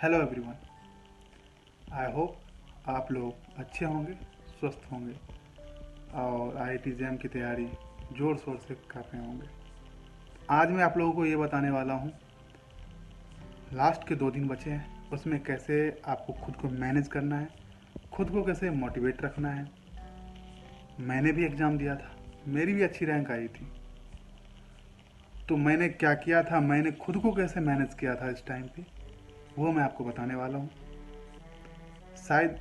Hello everyone. I hope आप लोग अच्छे होंगे, स्वस्थ होंगे और आईआईटी जैम की तैयारी ज़ोर शोर से कर रहे होंगे। आज मैं आप लोगों को ये बताने वाला हूँ, लास्ट के 2 दिन बचे हैं, उसमें कैसे आपको खुद को मैनेज करना है, खुद को कैसे मोटिवेट रखना है। मैंने भी एग्ज़ाम दिया था, मेरी भी अच्छी रैंक आई थी। तो मैंने क्या किया था, मैंने खुद को कैसे मैनेज किया था इस टाइम पे, वो मैं आपको बताने वाला हूँ। शायद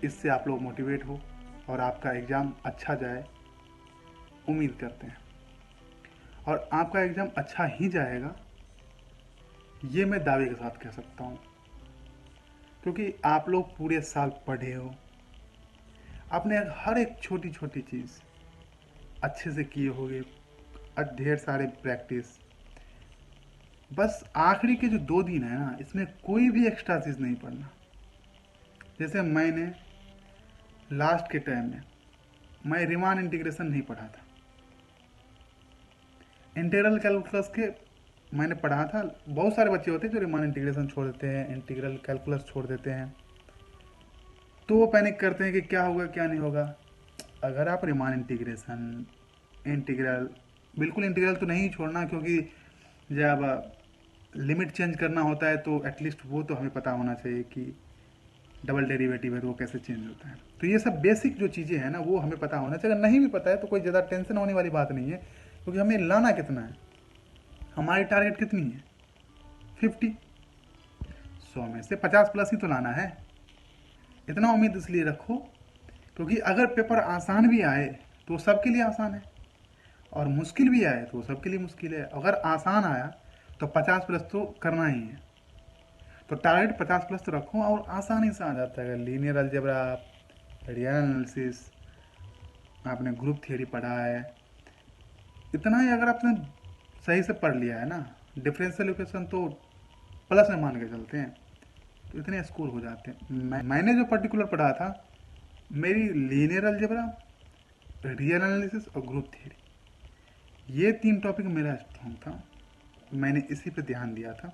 इससे आप लोग मोटिवेट हो और आपका एग्ज़ाम अच्छा जाए, उम्मीद करते हैं। और आपका एग्ज़ाम अच्छा ही जाएगा, ये मैं दावे के साथ कह सकता हूँ, क्योंकि आप लोग पूरे साल पढ़े हो, आपने हर एक छोटी छोटी चीज़ अच्छे से किए होगे, ढेर सारे प्रैक्टिस। बस आखिरी के जो 2 दिन है ना, इसमें कोई भी एक्स्ट्रा चीज़ नहीं पढ़ना। जैसे मैंने लास्ट के टाइम में मैं रिमान इंटीग्रेशन नहीं पढ़ा था, इंटीग्रल कैलकुलस के मैंने पढ़ा था। बहुत सारे बच्चे होते हैं जो रिमान इंटीग्रेशन छोड़ देते हैं, इंटीग्रल कैलकुलस छोड़ देते हैं, तो वो पैनिक करते हैं कि क्या होगा क्या नहीं होगा। अगर आप रिमान इंटीग्रेशन, इंटीग्रल, बिल्कुल इंटीग्रल तो नहीं छोड़ना, क्योंकि जब लिमिट चेंज करना होता है तो एटलीस्ट वो तो हमें पता होना चाहिए कि डबल डेरिवेटिव है तो वो कैसे चेंज होता है। तो ये सब बेसिक जो चीज़ें हैं ना, वो हमें पता होना चाहिए। अगर नहीं भी पता है तो कोई ज़्यादा टेंशन होने वाली बात नहीं है, क्योंकि हमें लाना कितना है, हमारी टारगेट कितनी है, 50। 100 में से 50 प्लस ही तो लाना है। इतना उम्मीद इसलिए रखो क्योंकि अगर पेपर आसान भी आए तो सबके लिए आसान है, और मुश्किल भी आए तो सबके लिए मुश्किल है। अगर आसान आया तो 50 प्लस तो करना ही है, तो टारगेट 50 प्लस तो रखो और आसानी से आ जाता है। अगर लीनियर अलजेब्रा, रियल एनालिसिस, आपने ग्रुप थियरी पढ़ा है, इतना ही अगर आपने सही से पढ़ लिया है ना, डिफरेंशियल इक्वेशन तो प्लस में मान के चलते हैं, तो इतने स्कोर हो जाते हैं। मैंने जो पर्टिकुलर पढ़ा था, मेरी लीनियर अलजेब्रा, रियल एनालिसिस और ग्रुप थियरी, ये 3 टॉपिक मेरा स्ट्रॉन्ग था, मैंने इसी पे ध्यान दिया था।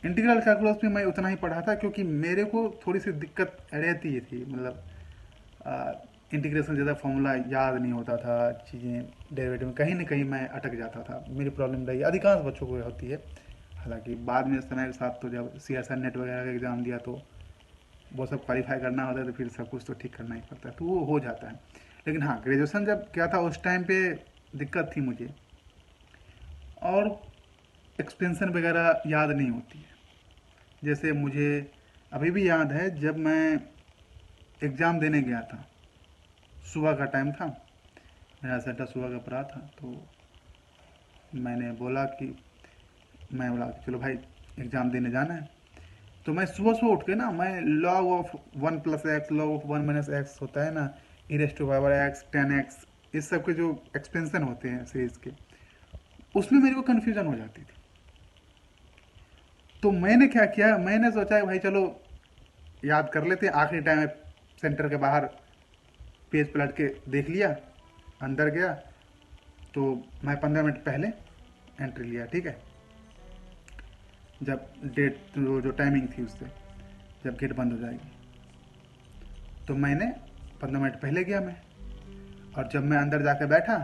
इंटीग्रल कैलकुलस में मैं उतना ही पढ़ा था क्योंकि मेरे को थोड़ी सी दिक्कत रहती थी, मतलब इंटीग्रेशन ज़्यादा फॉर्मूला याद नहीं होता था, चीज़ें डेरिवेटिव में कहीं ना कहीं मैं अटक जाता था। मेरी प्रॉब्लम रही, अधिकांश बच्चों को होती है। हालांकि बाद में समय के साथ तो जब सी एस आर नेट वगैरह का एग्ज़ाम दिया तो वो सब क्वालिफाई करना होता है, तो फिर सब कुछ तो ठीक करना ही पड़ता है, तो वो हो जाता है। लेकिन हाँ, ग्रेजुएशन जब क्या था उस टाइम पे दिक्कत थी मुझे, और एक्सपेंशन वगैरह याद नहीं होती है। जैसे मुझे अभी भी याद है, जब मैं एग्ज़ाम देने गया था, सुबह का टाइम था, मेरा सेंटर सुबह का पड़ा था, तो मैंने बोला कि मैं बोला कि चलो भाई एग्ज़ाम देने जाना है। तो मैं सुबह सुबह उठ के ना, मैं log of 1 + x, log of 1 - x होता है ना, e⁻x, 10x, इस सब के जो एक्सपेंशन होते हैं सीरीज के, उसमें मेरे को कन्फ्यूज़न हो जाती थी। तो मैंने क्या किया, मैंने सोचा भाई चलो याद कर लेते हैं। आखिरी टाइम में सेंटर के बाहर पेज पलट के देख लिया, अंदर गया, तो मैं 15 मिनट पहले एंट्री लिया, ठीक है। जब डेट जो टाइमिंग थी उससे, जब गेट बंद हो जाएगी, तो मैंने 15 मिनट पहले गया मैं। और जब मैं अंदर जाकर बैठा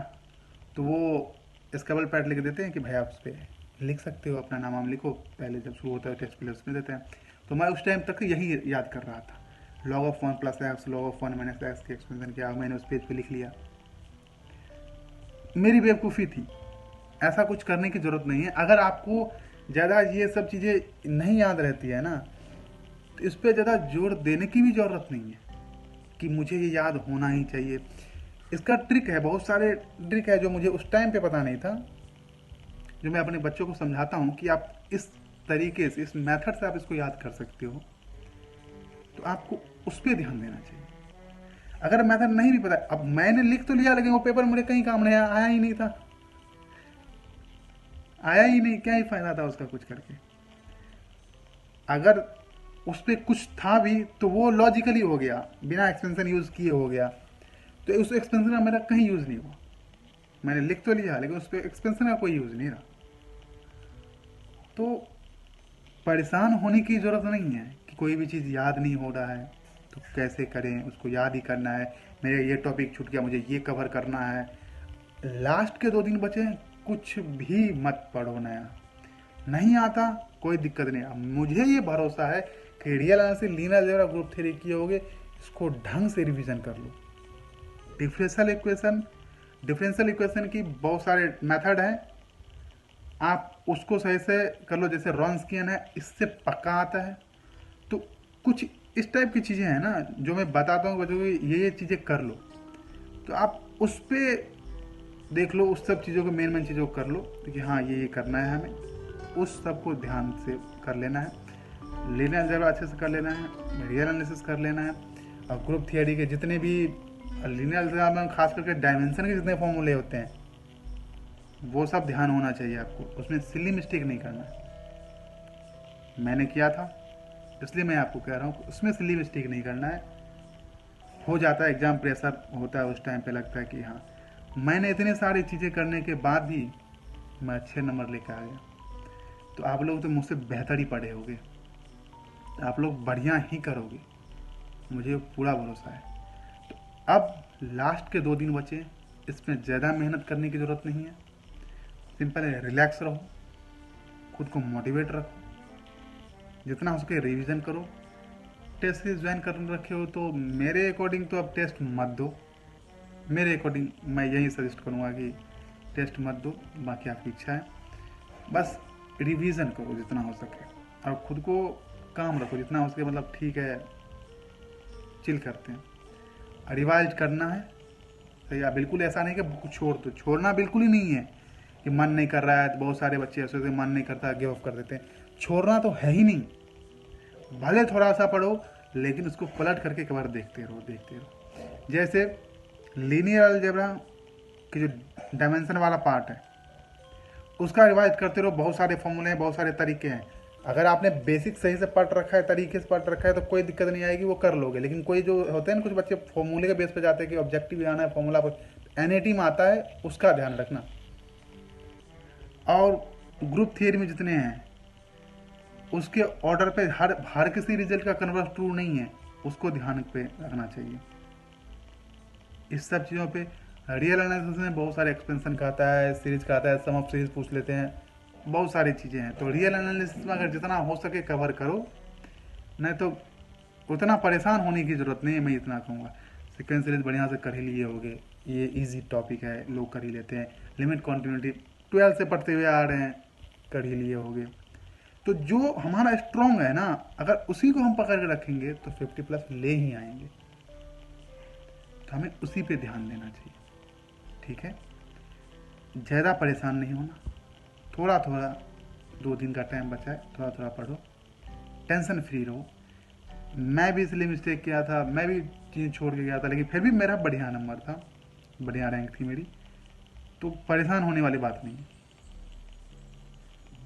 तो वो स्केबल पैड लिख देते हैं कि भाई आप उस पर लिख सकते हो, अपना नाम वाम लिखो, पहले जब शुरू होता है टेस्ट पहले उसमें देते हैं। तो मैं उस टाइम तक यही याद कर रहा था, log of 1 + x, log of 1 - x की एक्सपेंशन क्या, मैंने उस पेज पे लिख लिया। मेरी बेवकूफ़ी थी, ऐसा कुछ करने की ज़रूरत नहीं है। अगर आपको ज़्यादा ये सब चीज़ें नहीं याद रहती है ना, तो इस पर ज़्यादा जोर देने की भी ज़रूरत नहीं है कि मुझे ये याद होना ही चाहिए। इसका ट्रिक है, बहुत सारे ट्रिक है जो मुझे उस टाइम पे पता नहीं था, जो मैं अपने बच्चों को समझाता हूँ कि आप इस तरीके से, इस मेथड से आप इसको याद कर सकते हो, तो आपको उस पर ध्यान देना चाहिए। अगर मेथड नहीं भी पता, अब मैंने लिख तो लिया लेकिन वो पेपर मेरे कहीं काम नहीं आया, ही नहीं था, आया ही नहीं, क्या ही फायदा था उसका कुछ करके। अगर उस पर कुछ था भी तो वो लॉजिकली हो गया, बिना एक्सपेंशन यूज़ किए हो गया, तो उस एक्सपेंशन का मेरा कहीं यूज़ नहीं हुआ। मैंने लिख तो लिया लेकिन उस पर एक्सपेंशन का कोई यूज़ नहीं रहा। तो परेशान होने की ज़रूरत नहीं है कि कोई भी चीज़ याद नहीं हो रहा है तो कैसे करें, उसको याद ही करना है। मेरे ये टॉपिक छूट गया, मुझे ये कवर करना है। लास्ट के 2 दिन बचे हैं, कुछ भी मत पढ़ो नया। नहीं आता कोई दिक्कत नहीं। अब मुझे ये भरोसा है कि real analysis, linear algebra, group theory किए होगे, इसको ढंग से रिवीजन कर लो। डिफरेंशियल इक्वेशन की बहुत सारे मेथड हैं, आप उसको सही से कर लो। जैसे रॉन्स्कियन है, इससे पक्का आता है। तो कुछ इस टाइप की चीज़ें हैं ना जो मैं बताता हूँ बच्चों को, ये चीज़ें कर लो, तो आप उस पर देख लो, उस सब चीज़ों को, मेन चीज़ों को कर लो कि हाँ ये करना है हमें, उस सब को ध्यान से कर लेना है। लीनियर अलजेब्रा अच्छे से कर लेना है, रियल एनालिसिस कर लेना है, और ग्रुप थियरी के जितने भी, लीनियर अलजेब्रा में खास करके डायमेंशन के जितने फॉर्मूले होते हैं वो सब ध्यान होना चाहिए आपको, उसमें सिली मिस्टेक नहीं करना है। मैंने किया था इसलिए मैं आपको कह रहा हूँ, उसमें सिली मिस्टेक नहीं करना है। हो जाता है, एग्ज़ाम प्रेशर होता है, उस टाइम पे लगता है कि हाँ मैंने इतने सारी चीज़ें करने के बाद भी मैं अच्छे नंबर लेकर आ गया। तो आप लोग तो मुझसे बेहतर ही पढ़े होगे, आप लोग बढ़िया ही करोगे, मुझे पूरा भरोसा है। तो अब लास्ट के 2 दिन बचे, इसमें ज़्यादा मेहनत करने की ज़रूरत नहीं है। सिंपल है, रिलैक्स रहो, खुद को मोटिवेट रखो, जितना हो सके रिवीजन करो। टेस्ट सीरीज ज्वाइन कर रखे हो तो मेरे अकॉर्डिंग तो अब टेस्ट मत दो। मेरे अकॉर्डिंग मैं यही सजेस्ट करूँगा कि टेस्ट मत दो, बाकी आपकी इच्छा है। बस रिवीजन करो जितना हो सके, और खुद को काम रखो जितना हो सके। मतलब ठीक है, चिल करते हैं, रिवाइज करना है। तो या बिल्कुल ऐसा नहीं कि बुक छोड़ दो, छोड़ना बिल्कुल ही नहीं है कि मन नहीं कर रहा है। तो बहुत सारे बच्चे ऐसे मन नहीं करता, गिव अप कर देते हैं। छोड़ना तो है ही नहीं, भले थोड़ा सा पढ़ो लेकिन उसको पलट करके एक बार देखते रहो, देखते रहो। जैसे लीनियर अलजेब्रा की जो डायमेंशन वाला पार्ट है उसका रिवाइज करते रहो। बहुत सारे फॉर्मूले हैं, बहुत सारे तरीके हैं। अगर आपने बेसिक सही से पढ़ रखा है, तरीके से पढ़ रखा है, तो कोई दिक्कत नहीं आएगी, वो कर लोगे। लेकिन कोई जो होते हैं ना, कुछ बच्चे फॉर्मूले के बेस पे जाते हैं कि ऑब्जेक्टिव आना है, फॉर्मूला एनएटी में आता है, उसका ध्यान रखना। और ग्रुप थियरी में जितने हैं उसके ऑर्डर पे हर किसी रिजल्ट का कन्वर्स ट्रू नहीं है, उसको ध्यान पे रखना चाहिए। इस सब चीज़ों पे रियल एनालिसिस में बहुत सारे एक्सपेंशन का आता है, सीरीज का आता है, सम ऑफ सीरीज पूछ लेते हैं, बहुत सारी चीज़ें हैं। तो रियल एनालिसिस में अगर जितना हो सके कवर करो, नहीं तो उतना परेशान होने की ज़रूरत नहीं है। मैं इतना कहूँगा, सीक्वेंस सीरीज बढ़िया से कर ही लिए होगे, ये इजी टॉपिक है, लोग कर ही लेते हैं। लिमिट कॉन्टिन्यूटी 12 से पढ़ते हुए आ रहे हैं, कर ही लिए होगे। तो जो हमारा स्ट्रॉन्ग है ना, अगर उसी को हम पकड़ के रखेंगे तो 50+ ले ही आएंगे। तो हमें उसी पे ध्यान देना चाहिए, ठीक है। ज़्यादा परेशान नहीं होना, थोड़ा थोड़ा 2 दिन का टाइम बचा है, थोड़ा थोड़ा पढ़ो, टेंशन फ्री रहो। मैं भी इसलिए मिस्टेक किया था, मैं भी चीज़ छोड़ के गया था, लेकिन फिर भी मेरा बढ़िया नंबर था, बढ़िया रैंक थी मेरी। तो परेशान होने वाली बात नहीं है,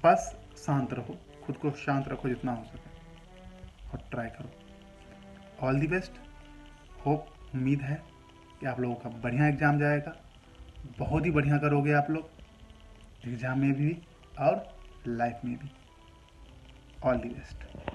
बस शांत रहो, खुद को शांत रखो जितना हो सके, और ट्राई करो। All the best. होप, उम्मीद है कि आप लोगों का बढ़िया एग्ज़ाम जाएगा, बहुत ही बढ़िया करोगे आप लोग एग्ज़ाम में भी और लाइफ में भी। All the best.